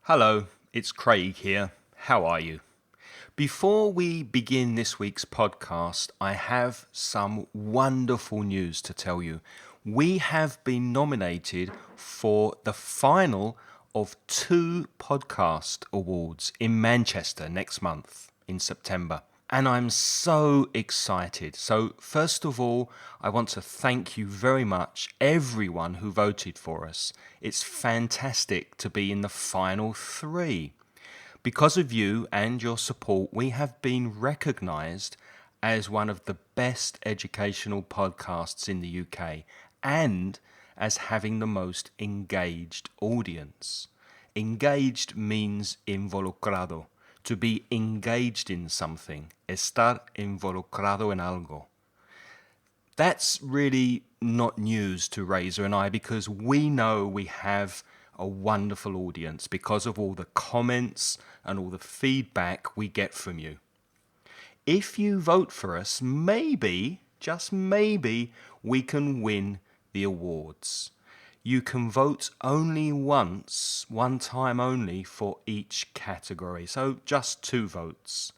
Hello, it's Craig here. How are you? Before we begin this week's podcast, I have some wonderful news to tell you. We have been nominated for the final of 2 podcast awards in Manchester next month in September. And I'm so excited. So first of all, I want to thank you very much, everyone who voted for us. It's fantastic to be in the final 3. Because of you and your support, we have been recognised as one of the best educational podcasts in the UK and as having the most engaged audience. Engaged means involucrado. To be engaged in something, estar involucrado en algo. That's really not news to Razor and I because we know we have a wonderful audience because of all the comments and all the feedback we get from you. If you vote for us, maybe, just maybe, we can win the awards. You can vote only once, one time only, for each category. So just 2 votes.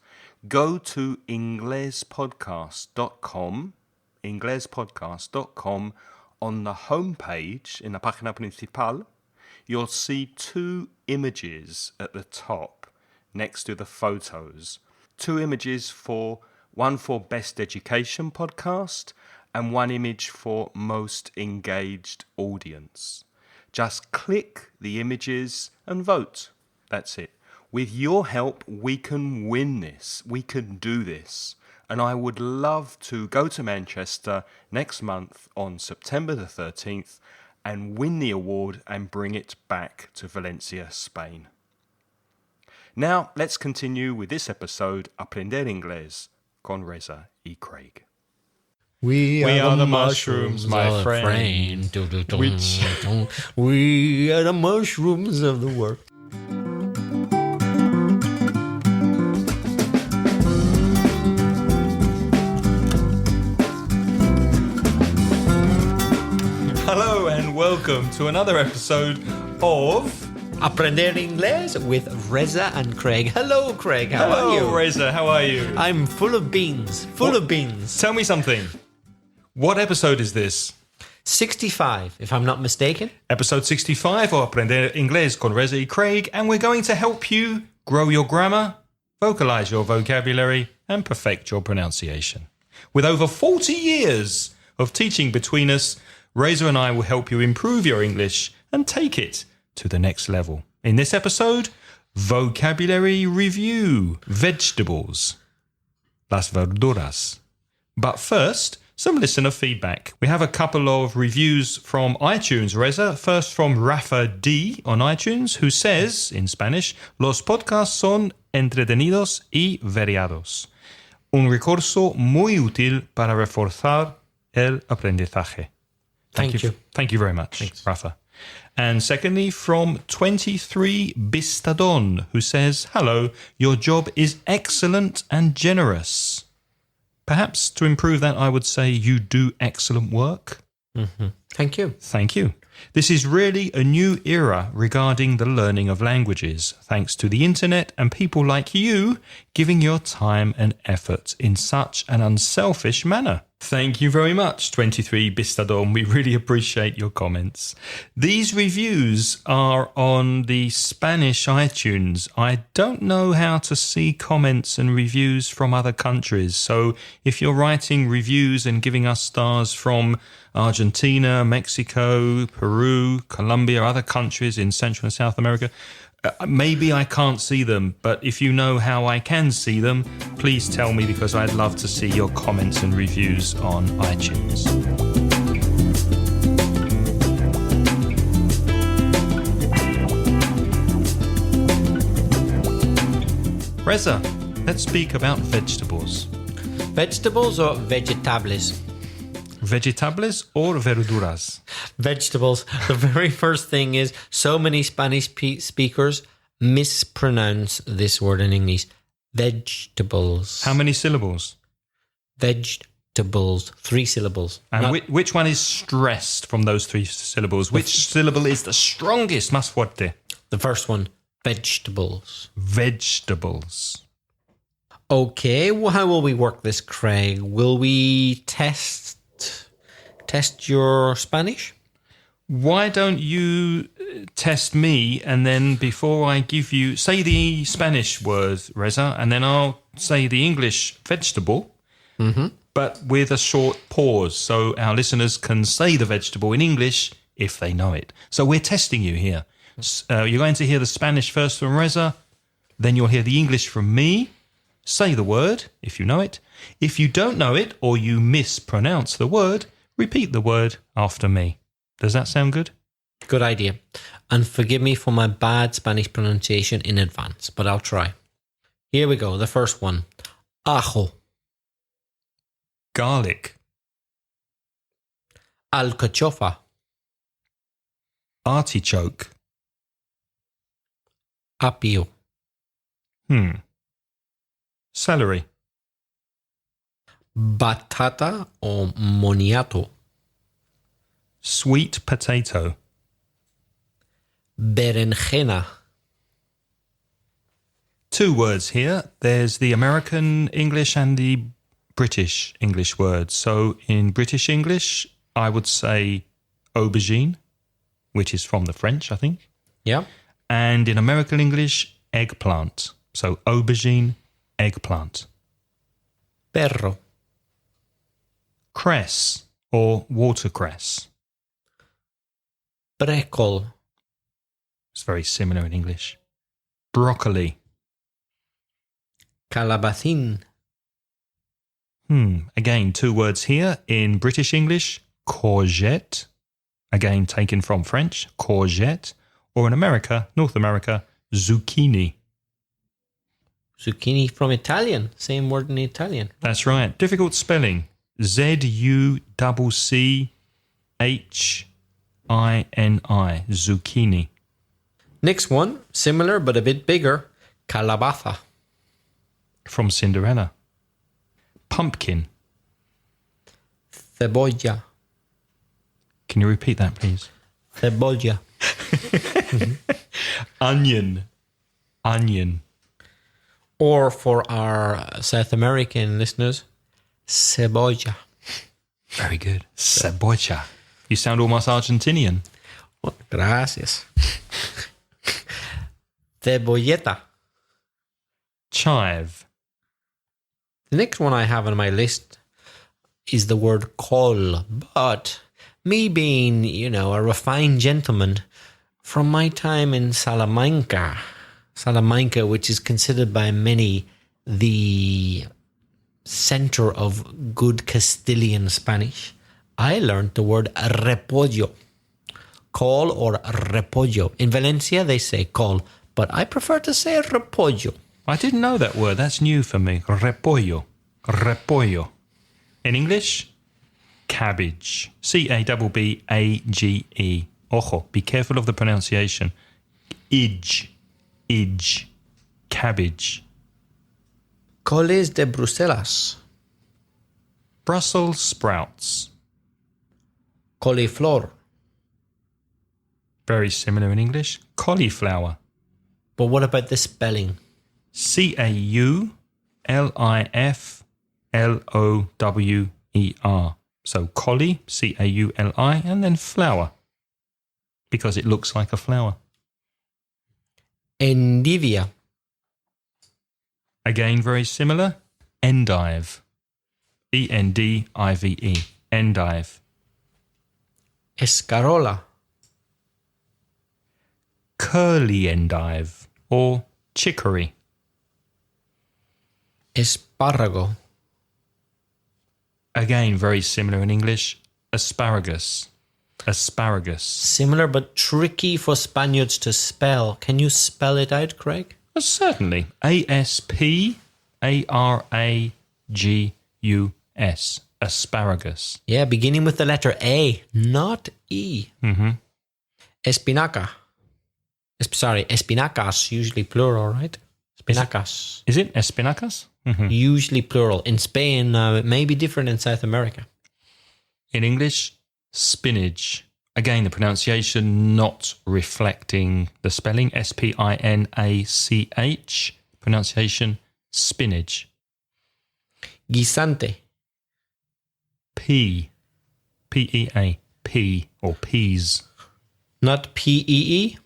Go to inglespodcast.com on the homepage, in la página principal. You'll see 2 images at the top next to the photos. 2 images one for Best Education Podcast and 1 image for Most Engaged Audience. Just click the images and vote. That's it. With your help, we can win this. We can do this. And I would love to go to Manchester next month on September the 13th and win the award and bring it back to Valencia, Spain. Now, let's continue with this episode, Aprender Inglés con Reza y Craig. We are the mushrooms, my friend. We are the mushrooms of the world. Hello and welcome to another episode of Aprender Inglés with Reza and Craig. Hello, Craig. How are you? Hello, Reza. How are you? I'm full of beans. Full of beans. Tell me something. What episode is this? 65, if I'm not mistaken. Episode 65 of Aprender Inglés con Reza y Craig, and we're going to help you grow your grammar, vocalize your vocabulary, and perfect your pronunciation. With over 40 years of teaching between us, Reza and I will help you improve your English and take it to the next level. In this episode, vocabulary review, vegetables, las verduras. But first, some listener feedback. We have a couple of reviews from iTunes, Reza. First from Rafa D on iTunes, who says, in Spanish, los podcasts son entretenidos y variados. Un recurso muy útil para reforzar el aprendizaje. Thank you. Thank you very much, Thanks. Rafa. And secondly, from 23 Bistadon, who says, hello, your job is excellent and generous. Perhaps to improve that, I would say you do excellent work. Mm-hmm. Thank you. Thank you. This is really a new era regarding the learning of languages, thanks to the internet and people like you giving your time and effort in such an unselfish manner. Thank you very much, 23 Bistadon. We really appreciate your comments. These reviews are on the Spanish iTunes. I don't know how to see comments and reviews from other countries. So if you're writing reviews and giving us stars from Argentina, Mexico, Peru, Colombia, other countries in Central and South America, maybe I can't see them, but if you know how I can see them, please tell me because I'd love to see your comments and reviews on iTunes. Reza, let's speak about vegetables. Vegetables or vegetables? Vegetables or verduras? Vegetables. The very first thing is so many Spanish speakers mispronounce this word in English. Vegetables. How many syllables? Vegetables. 3 syllables. And which one is stressed from those 3 syllables? Which syllable is the strongest, más fuerte? The first one. Vegetables. Vegetables. Okay, well, how will we work this, Craig? Will we test your Spanish? Why don't you test me, and then before I give you, say the Spanish word, Reza, and then I'll say the English vegetable, but with a short pause so our listeners can say the vegetable in English if they know it. So we're testing you here. You're going to hear the Spanish first from Reza, then you'll hear the English from me. Say the word if you know it. If you don't know it or you mispronounce the word, repeat the word after me. Does that sound good? Good idea. And forgive me for my bad Spanish pronunciation in advance, but I'll try. Here we go. The first one. Ajo. Garlic. Alcachofa. Artichoke. Apio. Celery. Batata o moniato. Sweet potato. Berenjena. Two words here. There's the American English and the British English words. So in British English, I would say aubergine, which is from the French, I think. Yeah. And in American English, eggplant. So aubergine, eggplant. Perro. Cress or watercress. Brécol. It's very similar in English. Broccoli. Calabacín. Again, two words here. In British English, courgette. Again, taken from French, courgette. Or in America, North America, zucchini. Zucchini from Italian. Same word in Italian. That's right. Difficult spelling. Zucchini. Zucchini. Next one, similar but a bit bigger. Calabaza. From Cinderella. Pumpkin. Cebolla. Can you repeat that, please? Cebolla. Onion. Onion. Or for our South American listeners, cebolla. Very good. Cebolla. You sound almost Argentinian. Oh, gracias. Cebolleta. Chive. The next one I have on my list is the word col. But me being, a refined gentleman, from my time in Salamanca, which is considered by many the center of good Castilian Spanish, I learned the word repollo. Col or repollo. In Valencia, they say col, but I prefer to say repollo. I didn't know that word. That's new for me. Repollo. Repollo. In English, cabbage. Cabbage. Ojo, be careful of the pronunciation. Idge. Cabbage. Coles de Bruselas. Brussels sprouts. Coliflor. Very similar in English. Cauliflower. But what about the spelling? Cauliflower. So cauli, cauli, and then flower. Because it looks like a flower. Endivia. Again, very similar. Endive. Endive. Endive. Escarola. Curly endive or chicory. Espárrago. Again, very similar in English. Asparagus. Similar but tricky for Spaniards to spell. Can you spell it out, Craig? Certainly. Asparagus. Asparagus. Yeah, beginning with the letter A, not E. Espinaca. Espinacas, usually plural, right? Espinacas. Is it espinacas? Usually plural. In Spain, it may be different in South America. In English, spinach Again, the pronunciation not reflecting the spelling. Spinach. Pronunciation, spinach. Guisante. Pea. P-E-A. Pea or peas. Not P-E-E?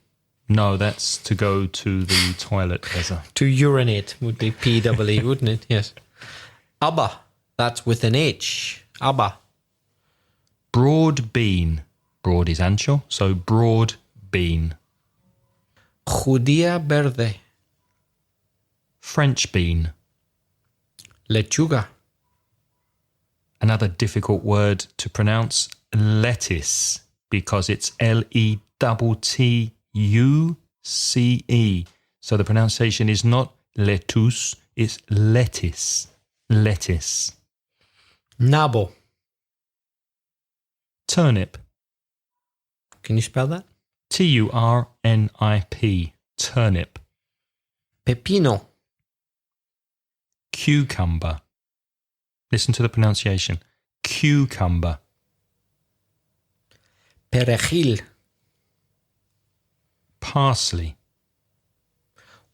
No, that's to go to the toilet, Reza. To urinate would be P-E-E, wouldn't it? Yes. Abba. That's with an H. Abba. Broad bean. Broad is ancho, so broad bean. Judía verde. French bean. Lechuga. Another difficult word to pronounce, lettuce, because it's L-E-T-T-U-C-E. So the pronunciation is not lettuce, it's lettuce. Lettuce. Nabo. Turnip. Can you spell that? T-U-R-N-I-P. Turnip. Pepino. Cucumber. Listen to the pronunciation. Cucumber. Perejil. Parsley.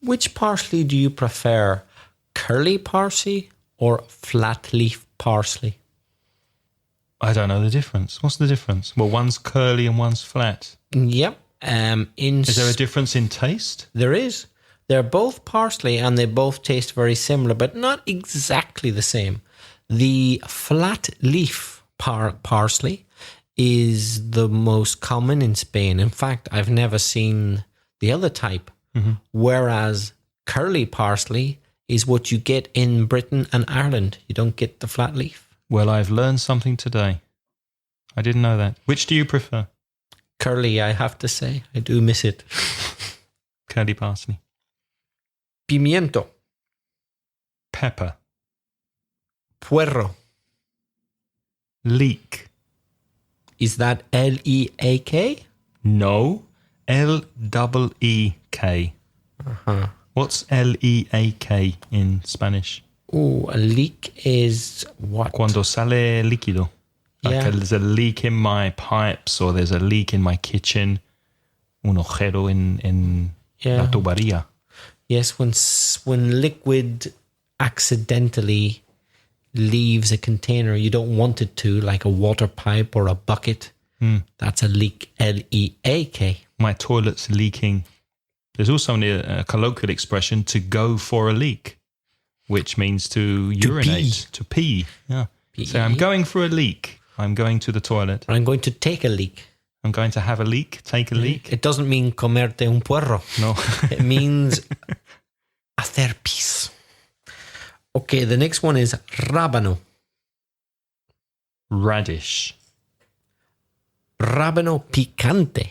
Which parsley do you prefer? Curly parsley or flat leaf parsley? I don't know the difference. What's the difference? Well, one's curly and one's flat. Yep. Is there a difference in taste? There is. They're both parsley and they both taste very similar, but not exactly the same. The flat leaf parsley is the most common in Spain. In fact, I've never seen the other type. Mm-hmm. Whereas curly parsley is what you get in Britain and Ireland. You don't get the flat leaf. Well, I've learned something today. I didn't know that. Which do you prefer? Curly, I have to say. I do miss it. Curly parsley. Pimiento. Pepper. Puerro. Leek. Is that L-E-A-K? No. L-E-E-K. Uh-huh. What's L-E-A-K in Spanish? Oh, a leak is what? Cuando sale líquido. Like there's a leak in my pipes or there's a leak in my kitchen. Un agujero en la tubería. Yes, when liquid accidentally leaves a container you don't want it to, like a water pipe or a bucket, that's a leak. L-E-A-K. My toilet's leaking. There's also a colloquial expression, to go for a leak, which means to urinate, to pee. Yeah. P-E. So I'm going for a leak. I'm going to the toilet. I'm going to take a leak. I'm going to have a leak, take a leak. It doesn't mean comerte un puerro. No. It means hacer pis. Okay, the next one is rábano. Radish. Rábano picante.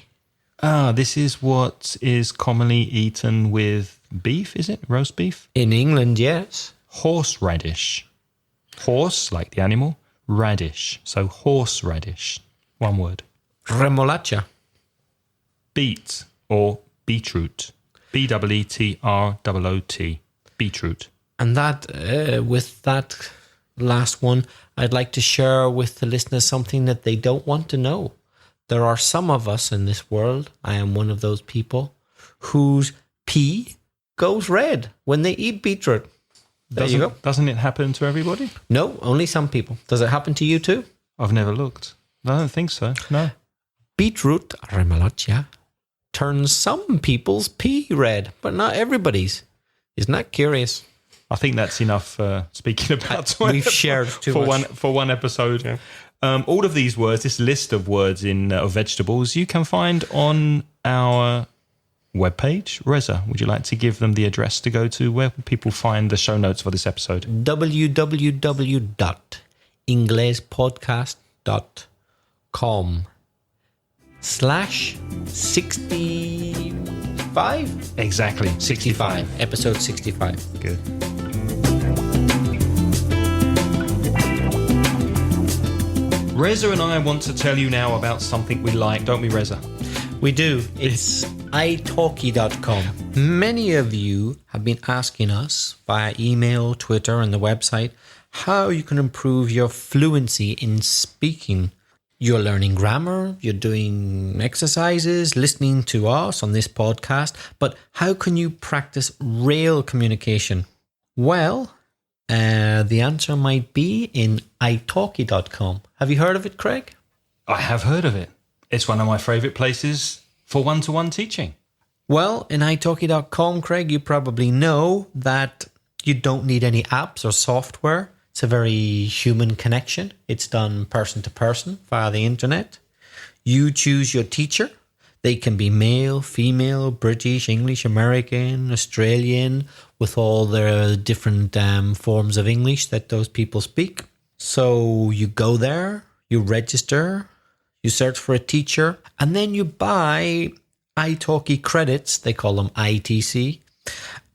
This is what is commonly eaten with beef, is it? Roast beef? In England, yes. Horseradish. Horse, like the animal. Radish. So horseradish. One word. Remolacha. Beet or beetroot. B-E-E-T-R-O-O-T. Beetroot. And that, with that last one, I'd like to share with the listeners something that they don't want to know. There are some of us in this world, I am one of those people, whose pee goes red when they eat beetroot. There you go. Doesn't it happen to everybody? No, only some people. Does it happen to you too? I've never looked. I don't think so, no. Beetroot, remolacha, turns some people's pee red, but not everybody's. Isn't that curious? I think that's enough speaking about we've shared too much. For one episode. Yeah. All of these words, this list of words of vegetables, you can find on our webpage. Reza, would you like to give them the address to go to? Where will people find the show notes for this episode? www.inglespodcast.com/65. Exactly. 65. Episode 65. Good. Reza and I want to tell you now about something we like, don't we, Reza? We do. It's italki.com. Many of you have been asking us via email, Twitter, and the website how you can improve your fluency in speaking You're learning grammar, you're doing exercises, listening to us on this podcast, but how can you practice real communication? Well, the answer might be in italki.com. Have you heard of it, Craig? I have heard of it. It's one of my favourite places for one-to-one teaching. Well, in italki.com, Craig, you probably know that you don't need any apps or software. It's a very human connection. It's done person to person via the internet. You choose your teacher. They can be male, female, British, English, American, Australian, with all the different forms of English that those people speak. So you go there, you register, you search for a teacher, and then you buy italki credits, they call them ITC,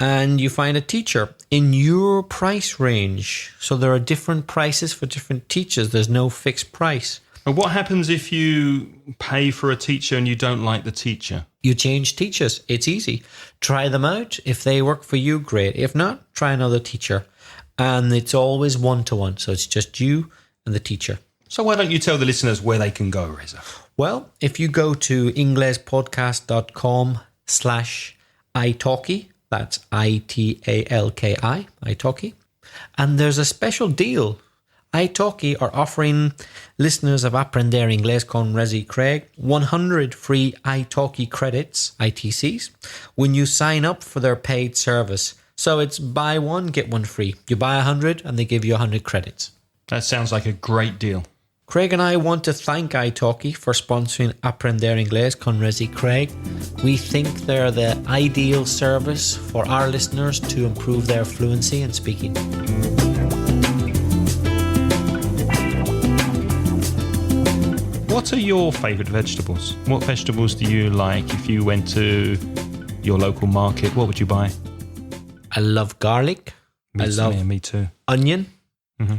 and you find a teacher in your price range. So there are different prices for different teachers. There's no fixed price. And what happens if you pay for a teacher and you don't like the teacher? You change teachers. It's easy. Try them out. If they work for you, great. If not, try another teacher. And it's always one-to-one. So it's just you and the teacher. So why don't you tell the listeners where they can go, Reza? Well, if you go to inglespodcast.com/italki, that's ITALKI, italki, and there's a special deal. italki are offering listeners of Aprender Inglés con Rezi Craig 100 free italki credits, ITCs, when you sign up for their paid service. So it's buy one, get one free. You buy 100 and they give you 100 credits. That sounds like a great deal. Craig and I want to thank italki for sponsoring Aprender Inglés con Rezi Craig. We think they're the ideal service for our listeners to improve their fluency in speaking. What are your favourite vegetables? What vegetables do you like? If you went to your local market, what would you buy? I love garlic. Me too. Onion. Mm-hmm.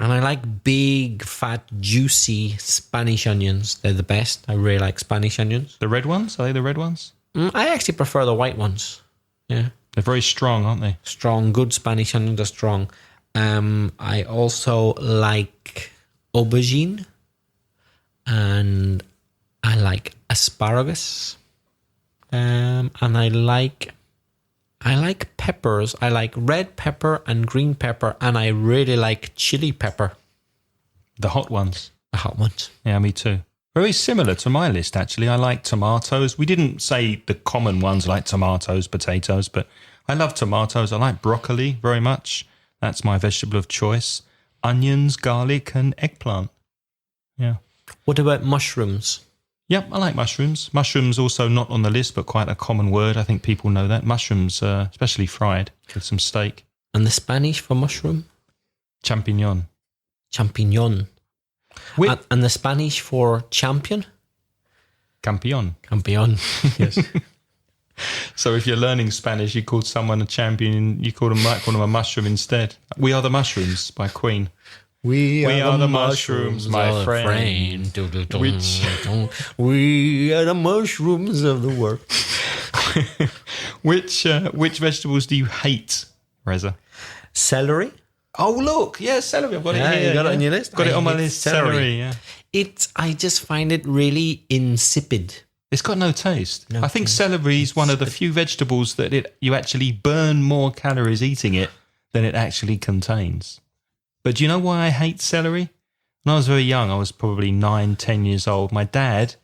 And I like big, fat, juicy Spanish onions. They're the best. I really like Spanish onions. The red ones? Are they the red ones? I actually prefer the white ones. Yeah. They're very strong, aren't they? Strong, good Spanish onions are strong. I also like aubergine. And I like asparagus. And I like peppers. I like red pepper and green pepper, and I really like chili pepper. The hot ones. The hot ones. Yeah, me too. Very similar to my list, actually. I like tomatoes. We didn't say the common ones like tomatoes, potatoes, but I love tomatoes. I like broccoli very much. That's my vegetable of choice. Onions, garlic, and eggplant. Yeah. What about mushrooms? Yep, I like mushrooms. Mushrooms also not on the list, but quite a common word. I think people know that. Mushrooms, especially fried with some steak. And the Spanish for mushroom? Champignon. Champignon. And the Spanish for champion? Campeón. Campeón, yes. So if you're learning Spanish, you called someone a champion, you might call them a mushroom instead. We Are the Mushrooms by Queen. We are the mushrooms, my friend. We are the mushrooms of the world. Which vegetables do you hate, Reza? Celery. Oh, look. Yeah, celery. I've got it here. You got it on your list? Got it on my list. Celery, yeah. I just find it really insipid. It's got no taste. I think celery is one of the few vegetables that you actually burn more calories eating it than it actually contains. But do you know why I hate celery? When I was very young, I was probably 9, 10 years old. My dad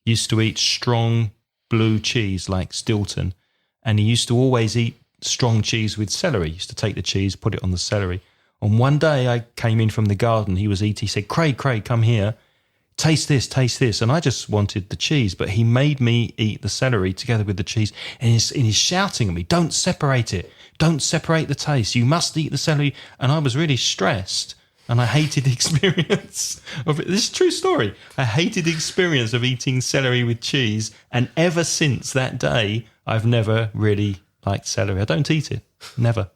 used to eat strong blue cheese like Stilton, and he used to always eat strong cheese with celery. He used to take the cheese, put it on the celery. And one day I came in from the garden, he said, Craig, come here, taste this. And I just wanted the cheese, but he made me eat the celery together with the cheese, and he's shouting at me, don't separate it. Don't separate the taste. You must eat the celery. And I was really stressed, and I hated the experience of it. This is a true story. I hated the experience of eating celery with cheese, and ever since that day, I've never really liked celery. I don't eat it. Never.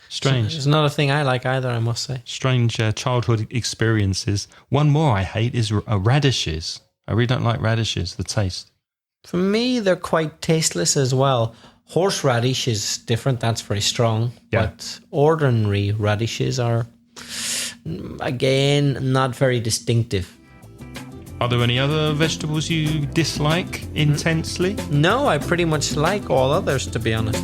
Strange. It's not a thing I like either, I must say. Strange childhood experiences. One more I hate is radishes. I really don't like radishes, the taste. For me, they're quite tasteless as well. Horseradish is different, that's very strong. Yeah. But ordinary radishes are, again, not very distinctive. Are there any other vegetables you dislike intensely? No, I pretty much like all others, to be honest.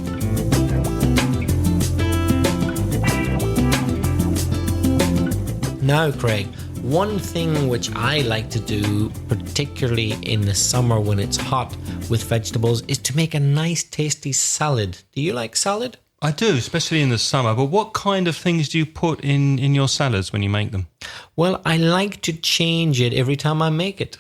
Now, Craig, one thing which I like to do, particularly in the summer when it's hot with vegetables, is to make a nice tasty salad. Do you like salad? I do, especially in the summer. But what kind of things do you put in your salads when you make them? Well, I like to change it every time I make it.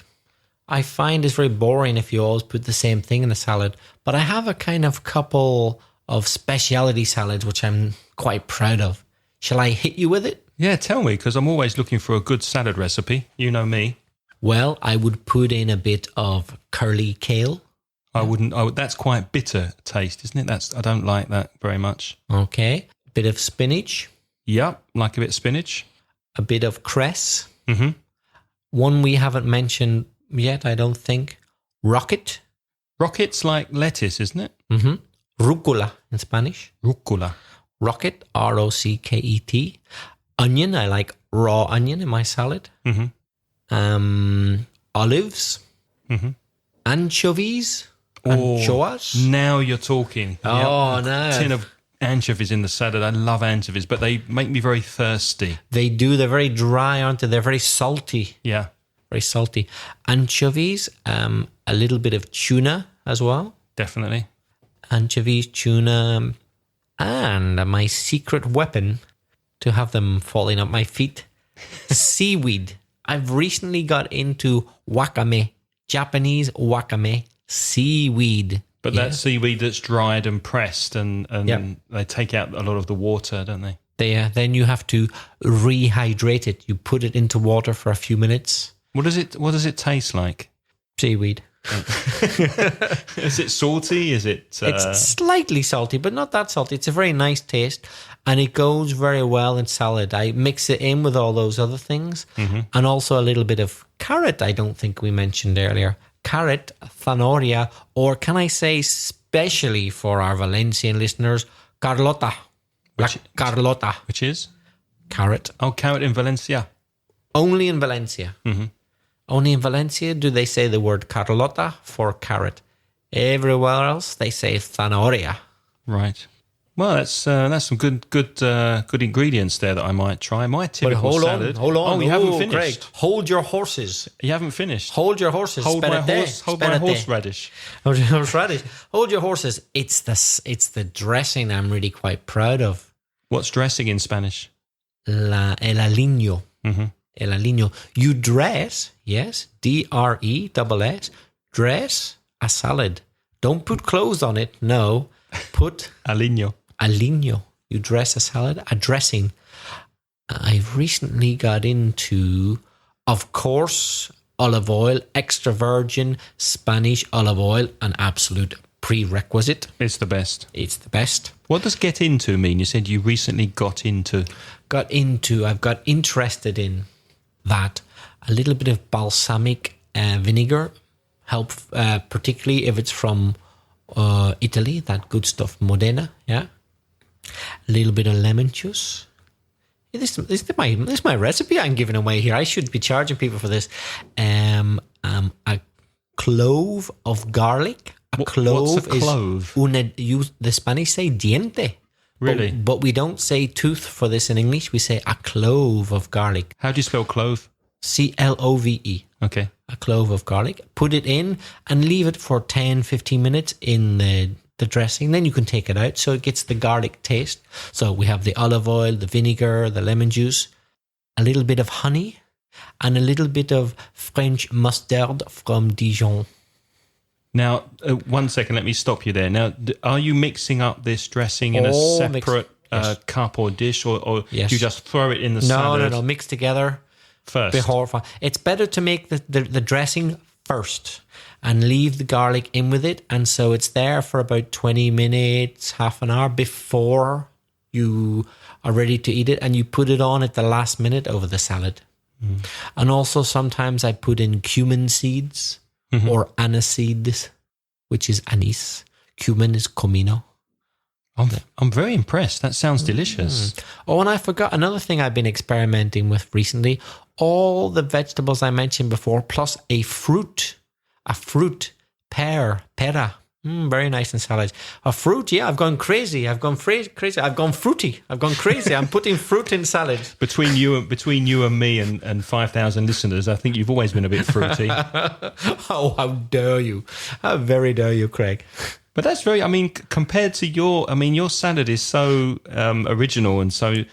I find it's very boring if you always put the same thing in a salad. But I have a kind of couple of specialty salads which I'm quite proud of. Shall I hit you with it? Yeah, tell me, because I'm always looking for a good salad recipe. You know me. Well, I would put in a bit of curly kale. That's quite bitter taste, isn't it? I don't like that very much. Okay. A bit of spinach. Yep, like a bit of spinach. A bit of cress. Mm-hmm. One we haven't mentioned yet, I don't think. Rocket. Rocket's like lettuce, isn't it? Mm-hmm. Rucola in Spanish. Rucola. Rocket, R-O-C-K-E-T. Onion, I like raw onion in my salad. Mm-hmm. Olives. Mm-hmm. Anchovies. Anchoas. Now you're talking. Oh, no. A tin of anchovies in the salad. I love anchovies, but they make me very thirsty. They do. They're very dry, aren't they? They're very salty. Yeah. Very salty. Anchovies, a little bit of tuna as well. Definitely. Anchovies, tuna, and my secret weapon to have them falling at my feet, seaweed. I've recently got into wakame, Japanese wakame, seaweed. But that's seaweed that's dried and pressed, and they take out a lot of the water, don't they? Then you have to rehydrate it. You put it into water for a few minutes. What does it taste like? Seaweed. Is it salty? It's slightly salty, but not that salty. It's a very nice taste, and it goes very well in salad. I mix it in with all those other things, and also a little bit of carrot. I don't think we mentioned earlier. Carrot, zanahoria, or can I say, specially for our Valencian listeners, Carlota. Carlota. Which is? Carrot. Oh, carrot in Valencia. Only in Valencia. Mm-hmm. Only in Valencia do they say the word Carlota for carrot. Everywhere else they say zanahoria. Right. Well, that's some good ingredients there that I might try. My typical salad. Hold on. Oh, you haven't finished. Craig, hold your horses. You haven't finished. Hold your horses. Hold my horseradish. Hold your horseradish. Hold your horses. It's the dressing I'm really quite proud of. What's dressing in Spanish? El aliño. Mm-hmm. El aliño. You dress, yes, D-R-E-S-S, dress a salad. Don't put clothes on it. No, put aliño. Aliño. You dress a salad, a dressing. I've recently got into, of course, olive oil, extra virgin Spanish olive oil, an absolute prerequisite. It's the best. It's the best. What does get into mean? You said you recently got into. I've got interested in that. A little bit of balsamic vinegar help, particularly if it's from Italy, that good stuff, Modena, yeah. A little bit of lemon juice. This is my recipe I'm giving away here. I should be charging people for this. A clove of garlic. What's a clove? The Spanish say diente. Really? But we don't say tooth for this in English. We say a clove of garlic. How do you spell clove? C-L-O-V-E. Okay. A clove of garlic. Put it in and leave it for 10, 15 minutes in the dressing. Then you can take it out so it gets the garlic taste. So we have the olive oil, the vinegar, the lemon juice, a little bit of honey, and a little bit of French mustard from Dijon. Now, 1 second, let me stop you there. Now, are you mixing up this dressing in a separate cup or dish, or yes. do you just throw it in the salad? No, mix together first. It's better to make the dressing first and leave the garlic in with it, and so it's there for about 20 minutes, half an hour before you are ready to eat it, and you put it on at the last minute over the salad. And also sometimes I put in cumin seeds. Or aniseeds, which is anise. Cumin is comino. I'm very impressed. That sounds delicious. Oh, and I forgot another thing I've been experimenting with recently. all the vegetables I mentioned before, plus a fruit, pear, pera. Very nice in salads. A fruit, yeah, I've gone crazy. I've gone crazy. I've gone fruity. I've gone crazy. I'm putting fruit in salads. Between you and me and 5,000 listeners, I think you've always been a bit fruity. Oh, how dare you? How very dare you, Craig? But that's compared to your salad is so original, and so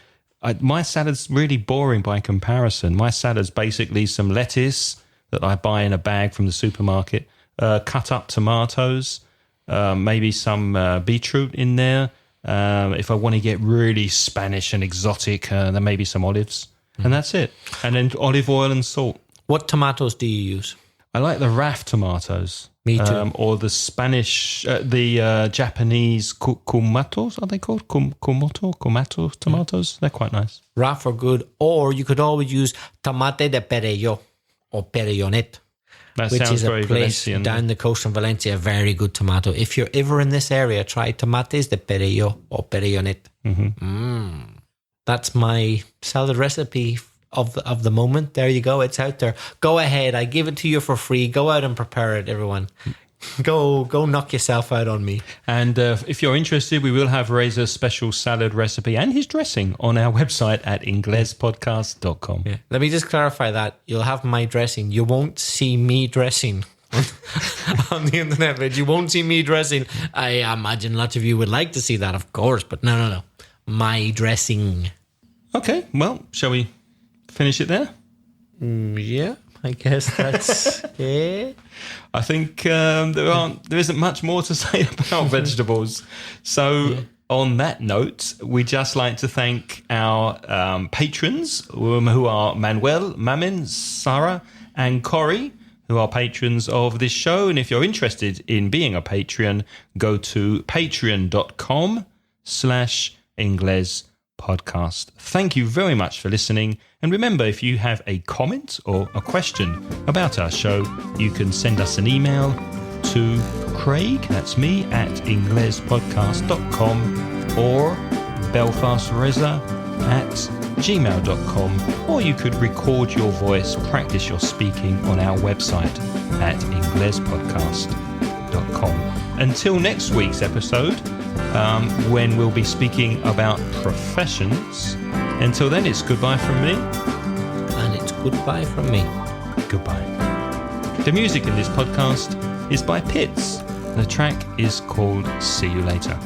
my salad's really boring by comparison. My salad's basically some lettuce that I buy in a bag from the supermarket, cut up tomatoes, maybe some beetroot in there. If I want to get really Spanish and exotic, then maybe some olives. And that's it. And then olive oil and salt. What tomatoes do you use? I like the RAF tomatoes. Me too. Or the Spanish, the Japanese kumatos, are they called? Kumato tomatoes? They're quite nice. RAF are good. Or you could always use tomate de Perelló or Perellonet. That which sounds is a very place Valencian. down the coast from Valencia, a very good tomato. If you're ever in this area, try tomates de Perelló or Perellonet. That's my salad recipe of the moment. There you go. It's out there. Go ahead. I give it to you for free. Go out and prepare it, everyone. Go knock yourself out on me. And if you're interested, we will have Reza's special salad recipe and his dressing on our website at inglespodcast.com. Yeah. Let me just clarify that. You'll have my dressing. You won't see me dressing on the internet, but you won't see me dressing. I imagine lots of you would like to see that, of course, but no. My dressing. Okay, well, shall we finish it there? Yeah, I guess that's it. I think there isn't much more to say about vegetables. So on that note, we'd just like to thank our patrons, who are Manuel, Mamin, Sarah, and Corey, who are patrons of this show. And if you're interested in being a Patreon, go to patreon.com/Ingles-podcast. Thank you very much for listening. And remember, if you have a comment or a question about our show, you can send us an email to Craig, that's me, at inglespodcast.com, or belfastreza@gmail.com, or you could record your voice, practice your speaking on our website at inglespodcast.com. Until next week's episode, when we'll be speaking about professions. Until then, it's goodbye from me. And it's goodbye from me. Goodbye. The music in this podcast is by Pitts. The track is called See You Later.